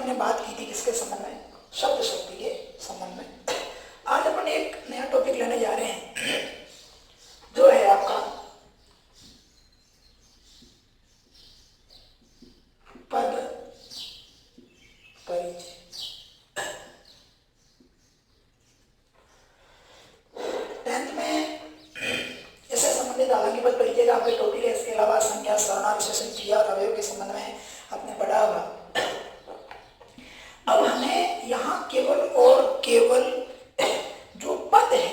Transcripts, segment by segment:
हमने बात की थी किसके संबंध में? शब्द शक्ति के संबंध में। आज अपन एक नया टॉपिक लेने जा रहे हैं जो है आपका पद परिचय। टेंथ में इससे संबंधित हालांकि पद परिचय का आपके टॉपिक है, इसके अलावा संज्ञा, सर्वनाम, विशेषण, क्रिया और अवयव के संबंध में आपने पढ़ा होगा। अब हमें यहाँ केवल और केवल जो पद है,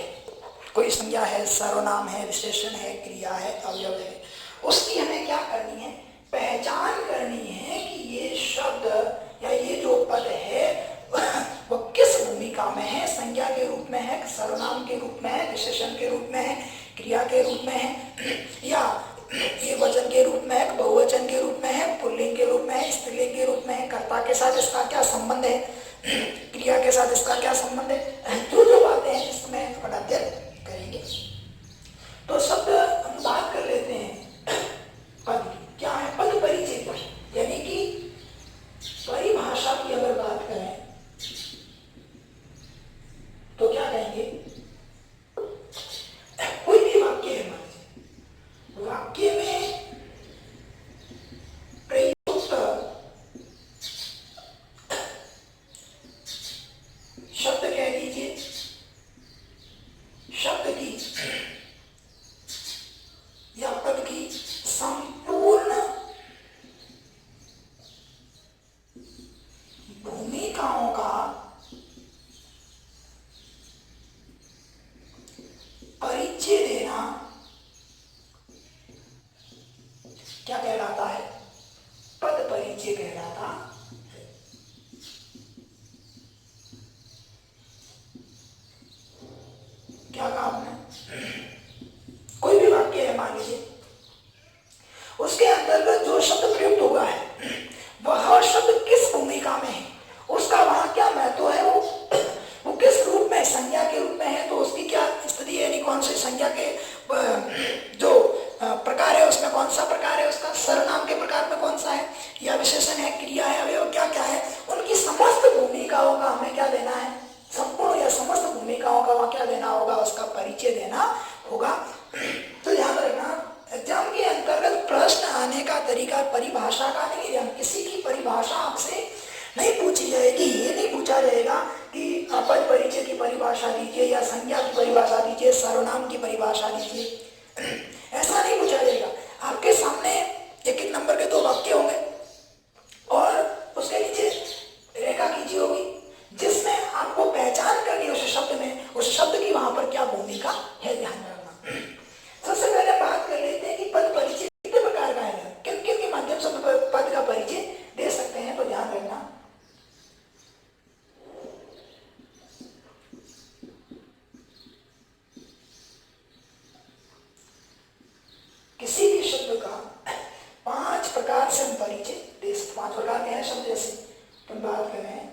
कोई संज्ञा है, सर्वनाम है, विशेषण है, क्रिया है, अवयव है, उसकी हमें क्या करनी है? पहचान करनी है कि ये शब्द या ये जो पद है वो किस भूमिका में है। संज्ञा के रूप में है, सर्वनाम के रूप में है, विशेषण के रूप में है, क्रिया के रूप में है, या ये वचन के रूप में है, बहुवचन के रूप में है, पुल्लिंग के रूप में है, स्त्रीलिंग के रूप में है, कर्ता के साथ इसका क्या संबंध है, क्रिया के साथ इसका क्या संबंध है, जो बातें हैं इसमें अध्ययन करेंगे। तो शब्द हम बात कर लेते हैं पद की। क्या है पद परिचय? यानी कि परिभाषा की अगर बात करें तो क्या कहेंगे? कोई भी वाक्य है, वाक्य में प्रयुक्त शब्द कह लीजिए, शब्द की या पद की संपूर्ण भूमिकाओं का परिचय देना क्या कहलाता है? पद परिचय कहलाता है। क्या काम है? कोई भी वाक्य है मान लीजिए, उसके अंतर्गत जो शब्द प्रयुक्त हुआ है वह शब्द किस भूमिका में है, उसका वहां क्या महत्व है, वो किस रूप में, संज्ञा के रूप में है तो उसकी क्या स्थिति है, यानी कौन सी संज्ञा के जो प्रकार है उसमें कौन सा प्रकार है उसका, सर्वनाम के प्रकार में कौन सा है, या विशेषण है, क्रिया है, अवयव क्या क्या है, उनकी समस्त भूमिकाओं का हमें क्या देना है? संपूर्ण या समस्त भूमिकाओं का वहां क्या देना होगा? उसका परिचय देना होगा। तो ध्यान रखना, एग्जाम के अंतर्गत प्रश्न आने का तरीका परिभाषा का नहीं है। किसी की परिभाषा आपसे नहीं पूछी जाएगी। ये नहीं पूछा जाएगा कि पद परिचय की परिभाषा दीजिए या संज्ञा की परिभाषा दीजिए, सर्वनाम की परिभाषा दीजिए, ऐसा नहीं पूछा जाएगा। आपके सामने एक एक नंबर के 2 वाक्य होंगे और उसके नीचे रेखा खींची होगी जिसमें आपको पहचान करनी है उस शब्द में, उस शब्द की वहां पर क्या भूमिका है, ध्यान रखना। सबसे पहले बात कर लेते हैं कि पद परिचय कितने प्रकार का है, किन किन के माध्यम से पद का परिचय दे सकते हैं। तो ध्यान रखना, किसी भी शब्द का 5 प्रकार से हम परिचय दे सकते। 5 प्रकार के हैं शब्द, जैसे हम बात कर रहे हैं।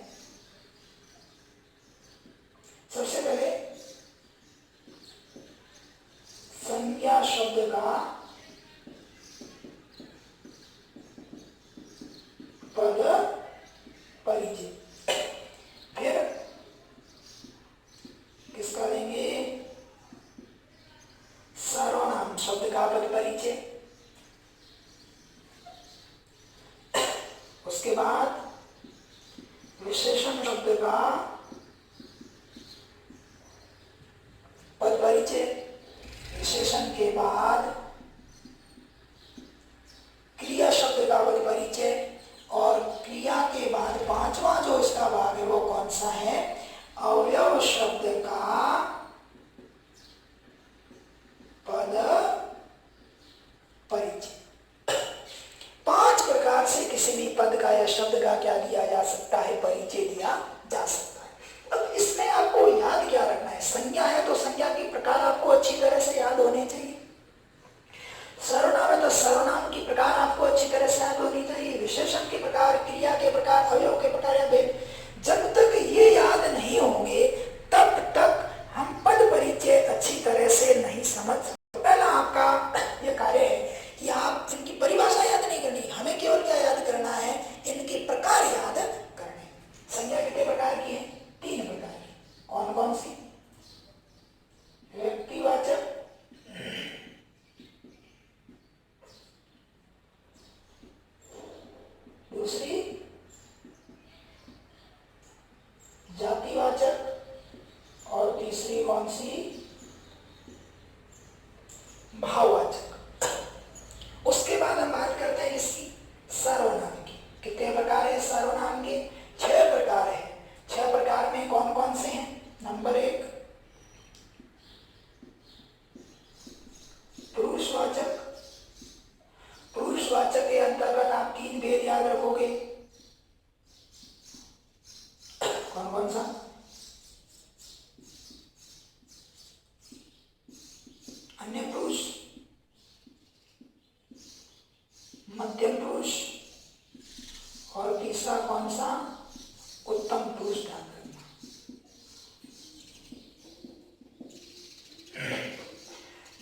सबसे पहले संज्ञा शब्द का पद परिचय, फिर किसका लेंगे? सर्वनाम शब्द का पद परिचय, उसके बाद विशेषण शब्द का पद परिचय, विशेषण के बाद क्रिया शब्द का पद परिचय, और क्रिया के बाद 5वां जो इसका भाग है वो कौन सा है? अवयव शब्द का पद परिचय। 5 प्रकार से किसी भी पद का या शब्द का क्या दिया जा सकता है? परिचय दिया जा सकता है। अब इसमें आपको याद क्या रखना है? संज्ञा है तो संज्ञा के प्रकार आपको अच्छी तरह से याद होने चाहिए। सर्वनाम है तो सर्वनाम की प्रकार आपको अच्छी तरह से याद होनी चाहिए। विशेषण के प्रकार, क्रिया के प्रकार, अवयव के प्रकार या भेद, जब तक ये याद नहीं होंगे तब तक कौन सी? भाववाचक। उसके बाद हम बात करते हैं इसकी सर्वनाम की। कितने प्रकार है सर्वनाम के? 6 प्रकार है। 6 प्रकार में कौन कौन से हैं? नंबर 1 पुरुषवाचक। पुरुषवाचक के अंतर्गत आप 3 भेद याद रखोगे। कौन कौन सा? अन्य पुरुष, मध्यम पुरुष और तीसरा कौन सा? उत्तम पुरुष। ध्यान रखना।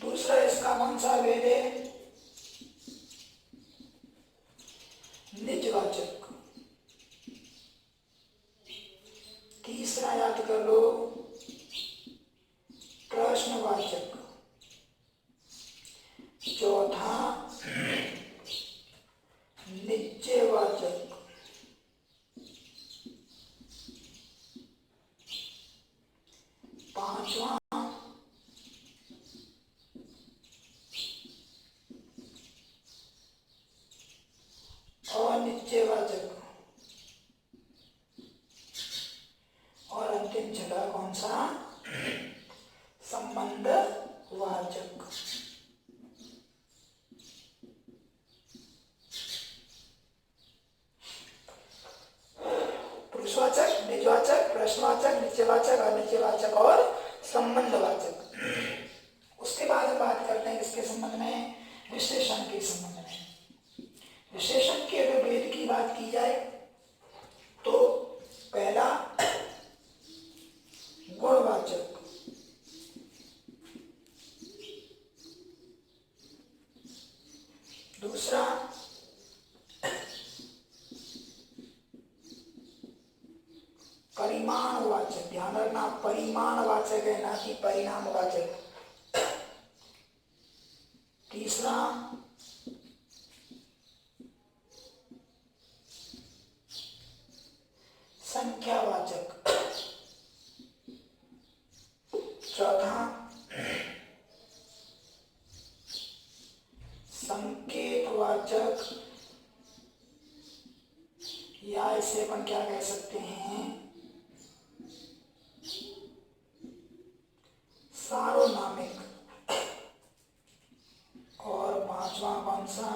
दूसरा इसका कौन सा भेद है? निजवाचक। तीसरा याद कर लो प्रश्नवाचक। चौथा निश्चयवाचक। पांचवा अनिश्चयवाचक। और अंतिम छठा कौन सा? संबंधवाचक। पुरुषवाचक, निजवाचक, प्रश्नवाचक, निश्चयवाचक, अनिश्चयवाचक और संबंधवाचक। उसके बाद हम बात करते हैं किसके संबंध में? विशेषण के संबंध में। विशेषण के अगर भेद की बात की जाए तो पहला गुणवाचक। दूसरा परिमाणवाचक। ध्यान रखना परिमाणवाचक है ना कि परिणामवाचक। तीसरा संख्यावाचक। चौथा संकेतवाचक, या इसे अपन क्या कह सकते हैं? सार्वनामिक। और पांचवा कौन सा?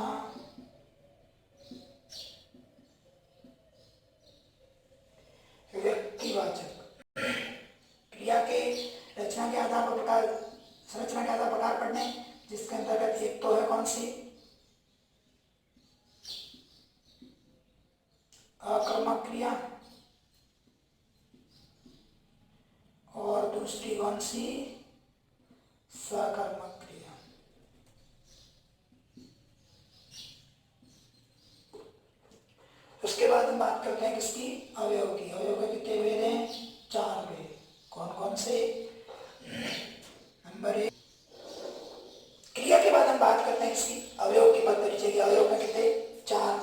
व्यक्तिवाचक। क्रिया के रचना के आधार पर प्रकार, संरचना के आधार प्रकार पढ़ने, जिसके अंतर्गत एक तो है कौन सी? अकर्मक क्रिया। और दूसरी कौन सी? सकर्मक क्रिया। उसके बाद हम बात करते हैं किसकी? अवयव की। अवयव के कितने भेद हैं? 4 भेद। कौन कौन से? नंबर 1 क्रिया के बाद हम बात करते हैं किसकी? अवयव की। पद परिचय के अवयव में कितने? 4।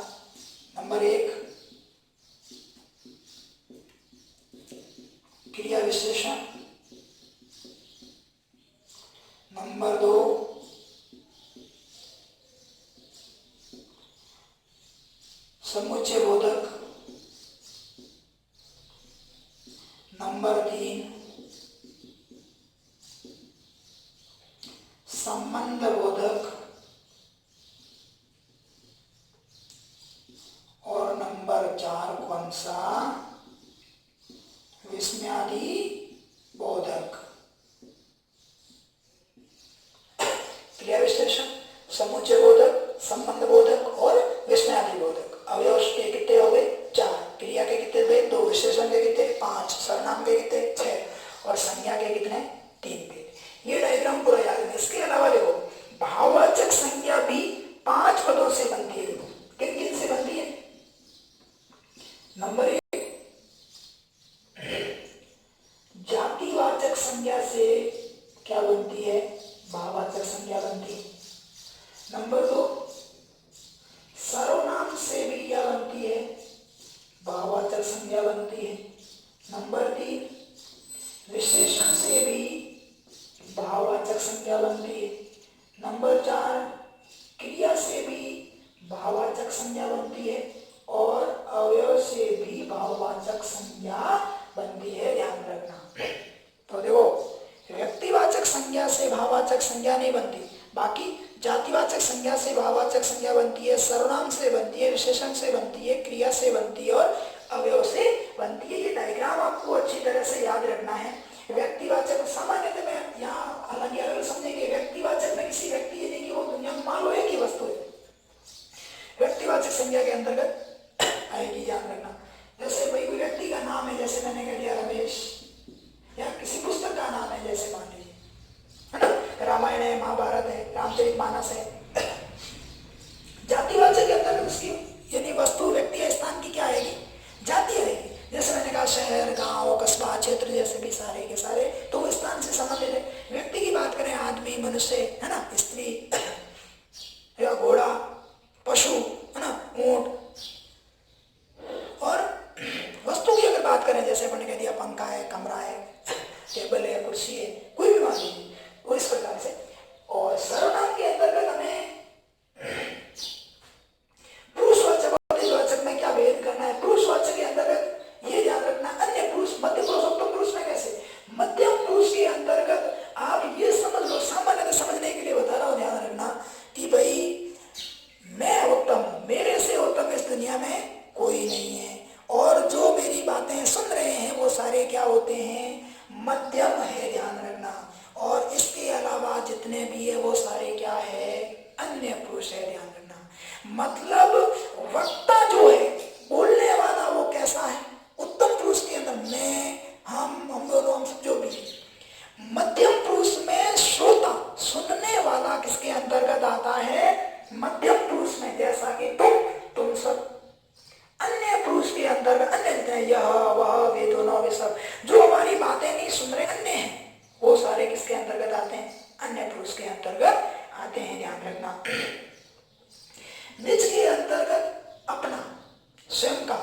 नंबर 1 क्रिया विशेषण। नंबर 2 समुच्चय बोधक। नंबर 3 संबंध बोधक। और नंबर 4 कौन सा? विस्मयादि बोधक। क्रिया विश्लेषण, समुच्चय बोधक, संबंध बोधक और विस्मयादि बोधक। अवयव के कितने हो गए? 4। क्रिया के कितने भेद? 2। विशेषण के कितने? 5। सर्वनाम के कितने? 6। और संज्ञा के कितने? 3 भेद। ये डायग्राम पूरा याद है। इसके अलावा देखो भाववाचक संज्ञा भी 5 पदों से बनती है। देखो किन किन से बनती है? नंबर 1 जातिवाचक संज्ञा से क्या बनती है? भाववाचक संज्ञा बनती है। नंबर 2 सर्वनाम से भी क्या बनती है? भाववाचक संज्ञा बनती है। नंबर 3 विशेषण से भी संज्ञा बनती है। नंबर 4, क्रिया से भी भाववाचक संज्ञा बनती है और अवयव से भी भाववाचक संज्ञा बनती है, ध्यान रखना। तो देखो, व्यक्तिवाचक संज्ञा से भाववाचक संज्ञा नहीं बनती, बाकी जातिवाचक संज्ञा से भाववाचक संज्ञा बनती है, सर्वनाम से बनती है, विशेषण से बनती है, क्रिया से बनती है और अवयव से बनती है। ये डायग्राम आपको अच्छी तरह से याद रखना है। व्यक्तिवाचक सामान्यतः में यहाँ हालांकि अगर समझेंगे, व्यक्तिवाचक में किसी व्यक्ति ये नहीं कि वो दुनिया में मान लो एक ही वस्तु है, व्यक्तिवाचक संज्ञा के अंतर्गत आएगी, ध्यान रखना। जैसे भाई कोई व्यक्ति का नाम है, जैसे मैंने कह दिया रमेश, या किसी पुस्तक का नाम है, जैसे मान लीजिए, है ना, रामायण है, महाभारत है, रामचरितमानस है। जातिवाचक के अंतर्गत उसकी यानी वस्तु, व्यक्ति या स्थान की क्या आएगी, जाति आएगी। जैसे मैंने कहा शहर, गांव, कस्बा, क्षेत्र जैसे भी सारे के सारे, तो वो स्थान से संबंधित है। व्यक्ति की बात करें, आदमी, मनुष्य, है ना, स्त्री या घोड़ा, पशु, है ना, ऊंट। और वस्तु की अगर बात करें, जैसे अपन ने कह दिया पंखा है, कमरा है, टेबल है, कुर्सी है, कोई भी मान लीजिए, वो इस प्रकार से। और सर्वनाम के अंतर्गत हमें पुरुषवाचक और द्विवाचक में क्या भेद करना है। पुरुषवाचक के अंतर्गत ये ध्यान रखना, अन्य पुरुष, मध्य पुरुष, उत्तम पुरुष में कैसे। मध्यम पुरुष के अंतर्गत आप ये समझ लो, सामान्य समझने के लिए बता रहा हूं, ध्यान रखना कि भाई मैं उत्तम हूं, मेरे से उत्तम इस दुनिया में कोई नहीं है, और जो मेरी बातें सुन रहे हैं वो सारे क्या होते हैं, मध्यम है, ध्यान रखना। और इसके अलावा जितने भी है वो सारे क्या है, अन्य पुरुष है, ध्यान रखना। मतलब वक्ता जो है, बोलने वाला, वो कैसा है, उत्तम पुरुष के अंदर मैं, हम दोनों, हम सब जो भी है। मध्यम पुरुष में श्रोता, सुनने वाला किसके अंतर्गत आता है, मध्यम पुरुष में, जैसा कि तुम सब। अन्य पुरुष के अंतर्गत अन्य, यह वह वे दोनों वे सब, जो हमारी बातें नहीं सुन रहे, अन्य हैं, वो सारे किसके अंतर्गत आते हैं, अन्य पुरुष के अंतर्गत आते हैं, ध्यान रखना। निज के अंतर्गत अपना, स्वयं का,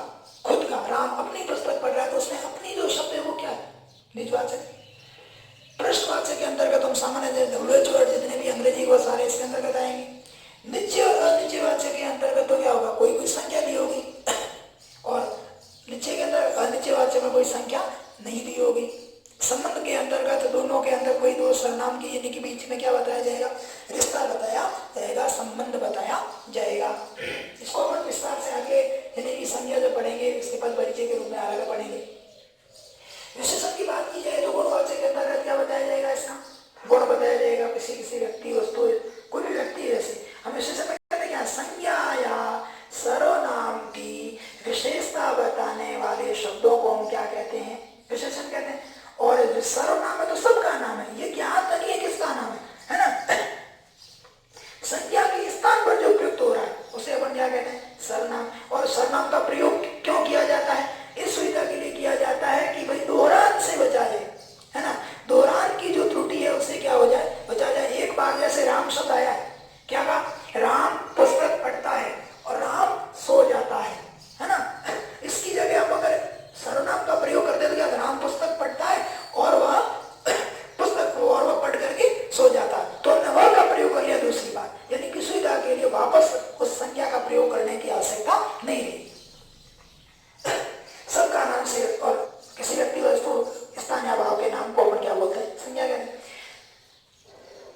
खुद का। राम अपनी पुस्तक पढ़ रहा है तो उसमें अपनी जो शब्द है वो क्या है, निजवाचक। पृष्ठवाचक के अंतर्गत हम सामान्य जितने भी अंग्रेजी वो सारे इसके अंतर्गत आएंगे। नित्य और अनित्यवाचक के अंतर्गत तो क्या होगा, कोई संख्या दी होगी, और नित्य के अंदर अनित्यवाचक में कोई संख्या नहीं दी होगी। संबंध के अंतर्गत दोनों के अंदर कोई दो सर्वनाम की यानी कि बीच में क्या बताया जाएगा, रिश्ता बताया जाएगा, संबंध बताया जाएगा। इसको अपन विस्तार से आगे यानी कि संज्ञा जो पढ़ेंगे इसके पद परिचय के रूप में आगे पढ़ेंगे। विशेषण की बात की जाए तो गुणवाचक के अंतर्गत क्या बताया जाएगा, इसका गुण बताया जाएगा, किसी व्यक्ति, वस्तु, कोई भी व्यक्ति। जैसे हम विशेषण में कहते हैं क्या, संज्ञा या सर्वनाम की विशेषता बताने वाले शब्दों को हम क्या कहते हैं, विशेषण कहते हैं। और सर्वनाम है तो सबका नाम है, ये ज्ञात नहीं है किसका नाम है ना। संज्ञा के स्थान पर जो प्रयुक्त हो रहा है उसे अपन क्या कहते हैं, सर्वनाम। और सर्वनाम का प्रयोग क्यों किया जाता है, इस सुविधा के लिए किया जाता है कि भाई दोहरान से बचा जाए, है ना, दोहरान की जो त्रुटि है उससे क्या हो जाए, बचा जाए। एक बार जैसे राम शब्द आया है, क्या कहा, राम पुस्तक पढ़ता है और राम सो जाता है ना। इसकी जगह आप अगर सर्वनाम का प्रयोग करते तो क्या, राम पुस्तक पढ़ता है और वह पुस्तक को और वह पढ़ करके सो जाता है, तो हमने वह का प्रयोग कर लिया। दूसरी बात यानी कि सुविधा के लिए वापस उस संज्ञा का प्रयोग करने की आवश्यकता नहीं रही। सबका नाम से और किसी व्यक्ति, वस्तु, स्थान या भाव के नाम को अपन क्या बोलते हैं, संज्ञा कहते हैं।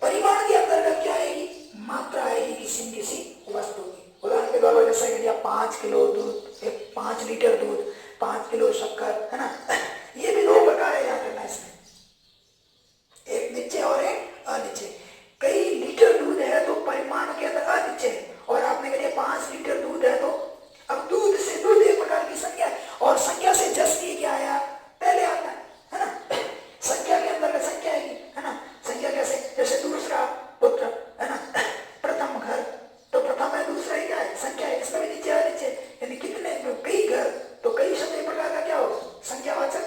परिमाण के अंतर्गत क्या आएगी, मात्रा आएगी किसी न किसी वस्तु की। उदाहरण के तौर पर जैसे कह दिया 5 किलो दूध, 5 लीटर दूध, 5 किलो शक्कर, है ना। ये भी दो प्रकार है, याद रखना इसमें, एक निश्चय और एक अनिश्चय। कई लीटर दूध है तो परिमाण के अंदर अनिश्चय है, और आपने कह दिया 5 लीटर दूध है तो अब दूध से दूध एक प्रकार की संज्ञा है, और संज्ञा से जस की क्या आया, पहले आता है ना। संख्या के अंदर संख्या आएगी, है ना। संख्या कैसे, जैसे दूसरा पुत्र, है ना, प्रथम घर, तो प्रथम है, दूसरा ही क्या है, संख्या है। इसमें भी नीचे अनिश्चय, यानी कितने, कई घर, तो कई शब्द एक प्रकार का क्या होगा, संख्यावाचक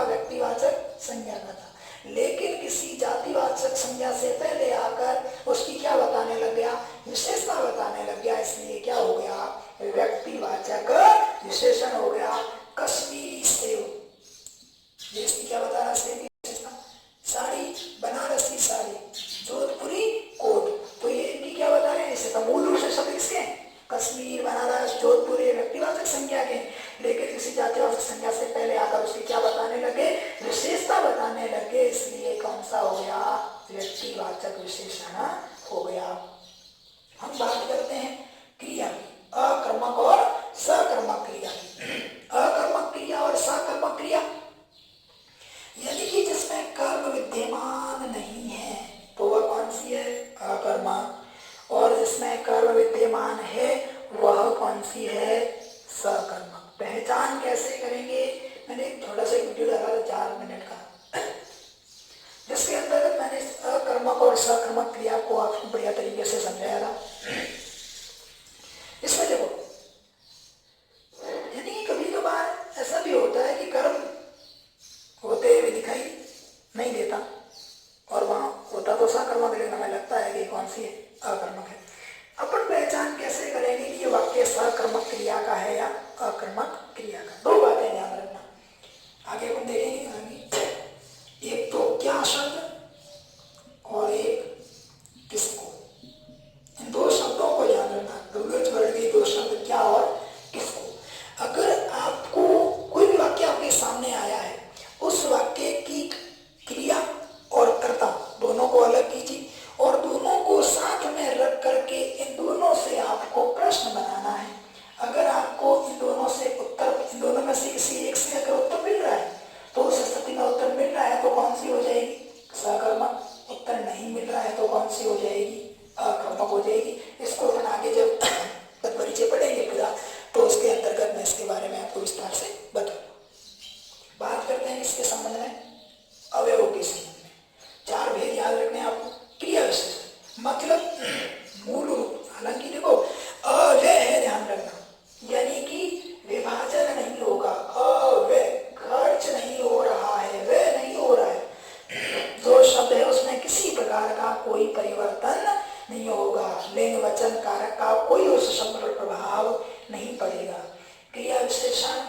व्यक्तिवाचक संज्ञा का था, लेकिन किसी जातिवाचक संज्ञा से पहले आकर उसकी क्या बताने लग गया, विशेषता बताने लग गया, इसलिए क्या हो गया, व्यक्तिवाचक विशेषण हो गया। कश्मीरी सेब, ये इसकी क्या बता रहा है, सेब की विशेषता। साड़ी, बनारसी साड़ी, जोधपुरी कोट, तो ये इनकी क्या बता रहे हैं, इसे तो मूल रूप से शब्द किसके हैं, कश्मीर, बनारस, जोधपुरी व्यक्तिवाचक संज्ञा के, लेकिन किसी जातिवाचक संज्ञा से पहले आकर उसकी क्या बताने लगे, विशेषता बताने लगे, इसलिए कौन सा हो गया, व्यक्तिवाचक विशेषण हो गया। हम बात करते हैं क्रिया की, अकर्मक और सकर्मक क्रिया की। अकर्मक क्रिया और सकर्मक क्रिया यानी कि जिसमें कर्म विद्यमान नहीं है तो वह कौन सी है, अकर्मक, और जिसमें कर्म विद्यमान है वह कौन सी है, सकर्मक। पहचान कैसे करेंगे, मैंने थोड़ा सा वीडियो डाला था 4 मिनट का, जिसके अंतर्गत मैंने अकर्मक और सकर्मक क्रिया को आपको बढ़िया तरीके से समझाया था। इसमें देखो, यानी कभी कभार ऐसा भी होता है कि कर्म होते हुए दिखाई नहीं देता और वहां होता तो सकर्मक, लेकिन हमें लगता है कि कौन सी है, अकर्मक है। अपन पहचान कैसे करेंगे कि ये वाक्य सकर्मक क्रिया का है या अकर्मक क्रिया का, 2 बातें ध्यान रखना, आगे अपन देखेंगे आगे। एक तो क्या शब्द और एक किसको, इन 2 शब्दों को ध्यान रखना, द्विवचन वर्ग के 2 शब्द क्या और किसको। अगर आपको कोई भी वाक्य आपके सामने आया है, उस वाक्य की क्रिया और कर्ता दोनों को अलग कीजिए और दोनों को साथ में रख करके इन दोनों से आपको प्रश्न बनाना है। अगर आपको इन दोनों से उत्तर, इन दोनों में से किसी एक से अगर उत्तर मिल रहा है तो उस स्थिति में उत्तर मिल रहा है तो कौन सी हो जाएगी, सकर्मक। उत्तर नहीं मिल रहा है तो कौन सी हो जाएगी, अकर्मक हो जाएगी। इसको अपन आगे जब परिचय पढ़ेंगे पूरा तो उसके अंतर्गत मैं इसके बारे में आपको विस्तार से बताऊंगा। बात करते हैं इसके संबंध में, अवयव के संबंध में। 4 भेद याद रखने आपको। क्रिया विशेषण मतलब मूल रूप, हालांकि देखो अव्यय है, ध्यान रखना, यानी कि विभाजन नहीं होगा, अव्यय, खर्च नहीं हो रहा है, व्यय नहीं हो रहा है। जो शब्द है उसमें किसी प्रकार का कोई परिवर्तन नहीं होगा, लिंग वचन कारक का कोई उस शब्द पर प्रभाव नहीं पड़ेगा। क्रिया विशेषण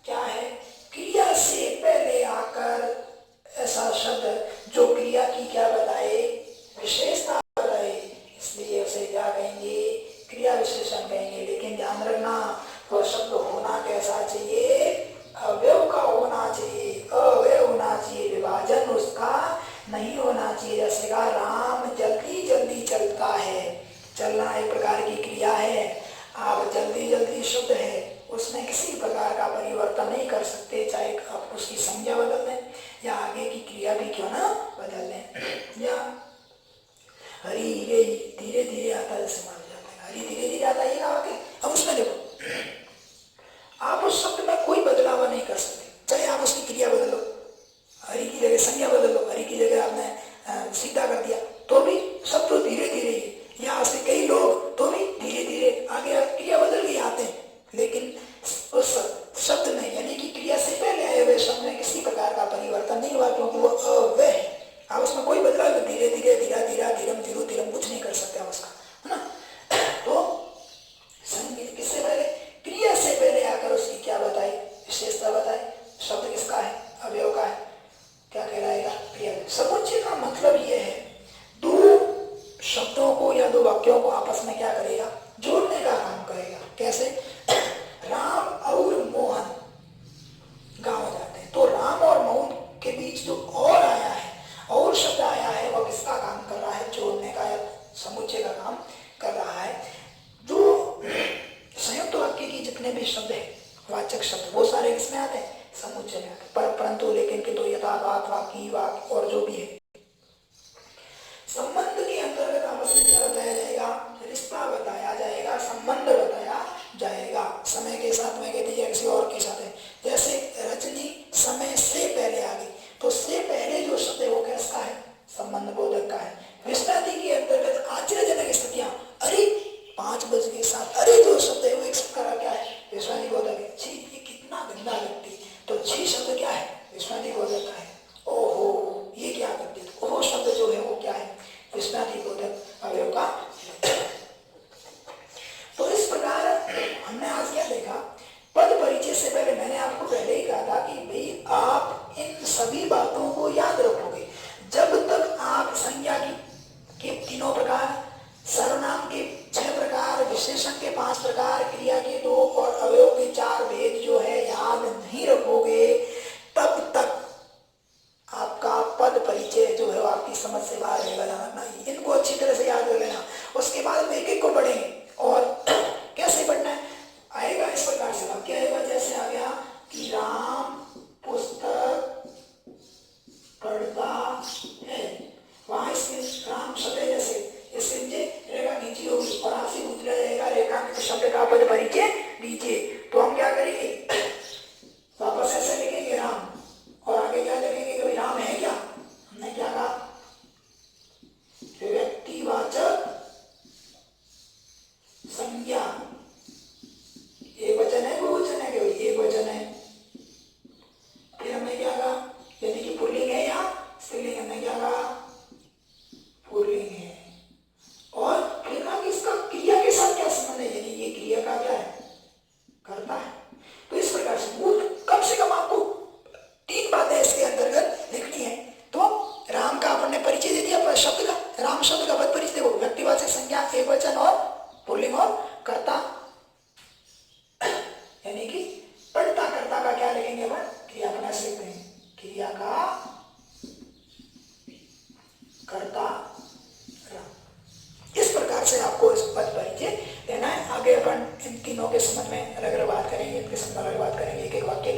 क्या है, क्रिया से पहले आकर ऐसा शब्द जो क्रिया की क्या बताए, विशेषता बताए, इसलिए उसे क्या कहेंगे, क्रिया विशेषण कहेंगे। लेकिन ध्यान रखना वो शब्द होना कैसा चाहिए, अवयव का होना चाहिए, अवयव होना चाहिए, विभाजन उसका नहीं होना चाहिए। जैसे कहा राम जल्दी जल्दी चलता है, चलना एक प्रकार की क्रिया है, आप जल्दी जल्दी शब्द है, उसमें किसी प्रकार का परिवर्तन नहीं कर सकते, चाहे आप उसकी संज्ञा बदल दें या आगे की क्रिया भी क्यों ना बदल दें। या हरी ये धीरे धीरे आता है, जैसे मान जाता है हरी धीरे धीरे आता है, आगे अब उसमें देखो आप उस शब्द में कोई बदलाव नहीं कर सकते, चाहे आप उसकी क्रिया बदलो, हरी की जगह संज्ञा बदल लो, हरी की जगह आपने सीधा कर दिया तो भी शब्द तो धीरे धीरे ही, या उसके कई लोग तो भी धीरे धीरे आगे क्रिया बदल के आते हैं, लेकिन उस शब्द में यानी कि क्रिया से पहले आए हुए शब्द में किसी प्रकार का परिवर्तन नहीं हुआ, क्योंकि वो अव्यय है। आप उसमें कोई बदलाव धीरे धीरे धीरा धीरा धीरम धीरो धीरम कुछ नहीं कर सकते आप उसका, है ना। तो संगीत किससे पहले, क्रिया से पहले आकर उसकी क्या बताई, विशेषता बताई, शब्द किसका है, अवयव का है, क्या कहलाएगा, क्रिया। समुच्चय का मतलब ये है 2 शब्दों को या 2 वाक्यों को आपस में क्या करेगा, जोड़ने का काम करेगा। कैसे, राम और मोहन गांव जाते हैं, तो राम और मोहन के बीच जो और आया है, और शब्द आया है, वह किसका काम कर रहा है, जोड़ने का या समुच्चय का काम कर रहा है। जो संयुक्त वाक्य की जितने भी शब्द है, वाचक शब्द, वो सारे किसमें आते हैं, समुच्चय में आते हैं। परंतु लेकिन किंतु यथा बात वाकी वाक और जो भी है, संबंध के अंतर्गत आपस में क्या बताया जाएगा, रिश्ता बताया जाएगा, संबंध बताया जाएगा। समय के साथ में कहती है किसी और के साथ है, जैसे रजनी समय से पहले आ गई, तो से पहले जो शब्द है वो किसका है, संबंध बोधक का है। विस्ताति के अंतर्गत आश्चर्यजनक स्थितियां, अरे 5 बज के साथ, अरे जो शब्द है वो एक शब्द का क्या है, विस्ताति बोधक है। छी ये कितना गंदा व्यक्ति, तो छी शब्द क्या है, विस्ताति बोधक समझ से बाहर रहेगा नहीं, इनको अच्छी तरह से याद कर लेना। उसके बाद हम एक एक को पढ़ेंगे। और कैसे पढ़ना है आएगा इस प्रकार से वाक्य आएगा, जैसे आ गया कि राम पुस्तक पढ़ता है, वहां इसमें राम शब्द है, जैसे इसके नीचे रेखा खींची होगी और आपसे पूछ लिया जाएगा रेखा में शब्द का पद परिचय दीजिए, तो हम क्या करेंगे वापस ऐसे लिखेंगे राम और आगे क्या लिखेंगे कि राम है क्या, हमने क्या कहा व्यक्तिवाचक संज्ञा, एक वचन है बहुवचन है, केवल एक वचन है। फिर हमने क्या कहा यानी कि पुल्लिंग है या स्त्रीलिंग, हमने क्या कहा पुल्लिंग है। और फिर कहा कि इसका क्रिया के साथ क्या संबंध है, यानी ये क्रिया का क्या है करता है। तो इस प्रकार से कम से कम आपको 3 बातें इसके अंतर्गत लिखनी है। तो राम का अपन ने परिचय दे दिया शब्द का, राम शब्द का पद परिचय देखो व्यक्तिवाचक संज्ञा एक वचन और पुल्लिंग और कर्ता, यानी कि पढ़ता कर्ता का क्या लिखेंगे अपन क्रिया अपना लिखते हैं, क्रिया का कर्ता राम। इस प्रकार से आपको इस पद परिचय देना है। आगे अपन इन तीनों के संबंध में अलग अलग बात करेंगे, इनके संबंध में अलग बात करेंगे, एक एक वाक्य